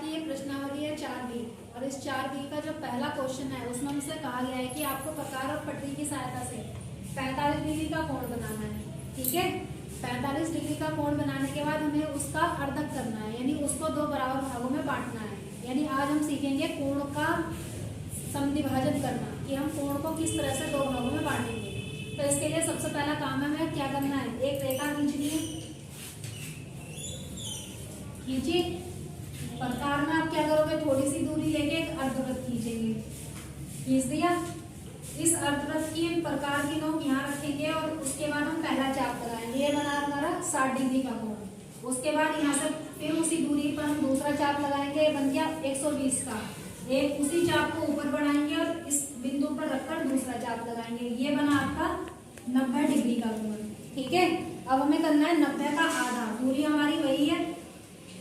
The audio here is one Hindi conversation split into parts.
आपकी ये प्रश्नावली है 4B और इस 4B का जो पहला क्वेश्चन है उसमें हमसे कहा गया है कि आपको प्रकार और पटरी की सहायता से 45 डिग्री का कोण बनाना है। ठीक है, 45 डिग्री का कोण बनाने के बाद हमें उसका अर्धक करना है, यानी उसको दो बराबर भागों में बांटना है। यानी आज हम सीखेंगे कोण का समद्विभाजन करना, कि हम कोण को किस तरह से दो भागों में बांटेंगे। तो इसके लिए सबसे पहला काम है हमें क्या करना है, एक रेखा खींचनी है। खींची, प्रकार में आप क्या करोगे, थोड़ी सी दूरी लेके एक अर्धवृत्त खींचेंगे। खींच दिया, इस अर्धवृत्त की प्रकार की नोक यहाँ रखेंगे और उसके बाद हम पहला चाप लगाएंगे। ये बना हमारा 60 डिग्री का कोण। उसके बाद यहाँ से फिर उसी दूरी पर हम दूसरा चाप लगाएंगे, बन गया 120 का। एक उसी चाप को ऊपर बढ़ाएंगे और इस बिंदु पर रखकर दूसरा चाप लगाएंगे। ये बना आपका 90 डिग्री का कोण। ठीक है, अब हमें करना है 90 का आधा। दूरी हमारी वही है,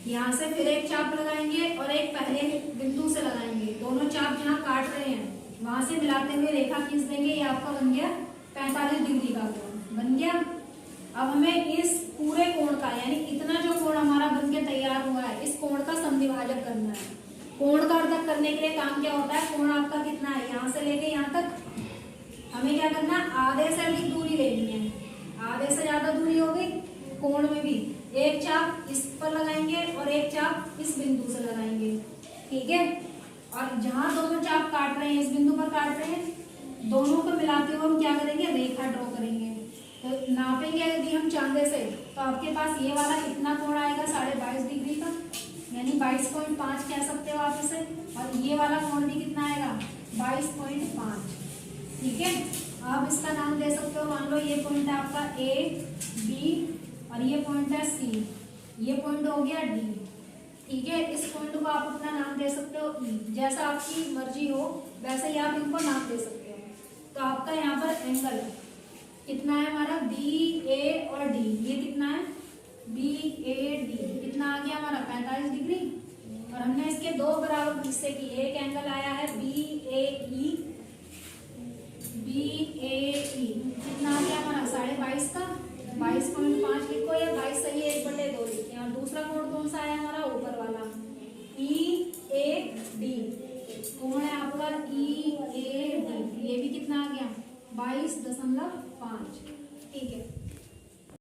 यहाँ से फिर एक चाप लगाएंगे और एक पहले बिंदु से लगाएंगे। दोनों चाप जहाँ काट रहे हैं वहां से मिलाते हुए रेखा खींच देंगे। ये आपका बन गया 45 डिग्री का कोण बन गया। अब हमें इस पूरे कोण का, यानी इतना जो कोण हमारा बन के तैयार हुआ है, इस कोण का समद्विभाजक करना है। कोण का अर्धक करने के लिए काम क्या होता है, कोण आपका कितना है, यहाँ से लेके यहाँ तक हमें क्या करना है, आधे से अधिक दूरी लेनी है। आधे से ज्यादा दूरी होगी कोण में भी, एक चाप इस पर लगाएंगे और एक चाप इस बिंदु से लगाएंगे। ठीक है, और जहां दोनों चाप काट रहे हैं, इस बिंदु पर काट रहे हैं, दोनों को मिलाते हुए हम क्या करेंगे, रेखा ड्रॉ करेंगे। तो नापेंगे यदि हम चांदे से, तो आपके पास ये वाला कितना कोण आएगा, 22.5 डिग्री का, यानी 22.5 कह सकते हो आप इसे। और ये वाला कोण भी कितना आएगा, 22.5। ठीक है, आप इसका नाम दे सकते हो, मान लो ये पॉइंट है आपका A, B और ये पॉइंट है C। ये पॉइंट हो गया D। ठीक है, इस पॉइंट को आप अपना नाम दे सकते हो E। जैसा आपकी मर्जी हो वैसे ही आप इनको नाम दे सकते हो। तो आपका यहाँ पर एंगल कितना है हमारा, BA और D। ये कितना है, BAD। कितना आ गया हमारा, 45 डिग्री। और हमने इसके दो बराबर हिस्से की, एक एंगल आया है BAE। कितना आ गया हमारा, 22.5 का। 22.5 लिखो या 22 सही है, 1/2 लिखे। और दूसरा कोण कौन सा है हमारा, ऊपर वाला EAD। कोण है आपका EAD। ये भी कितना आ गया, 22.5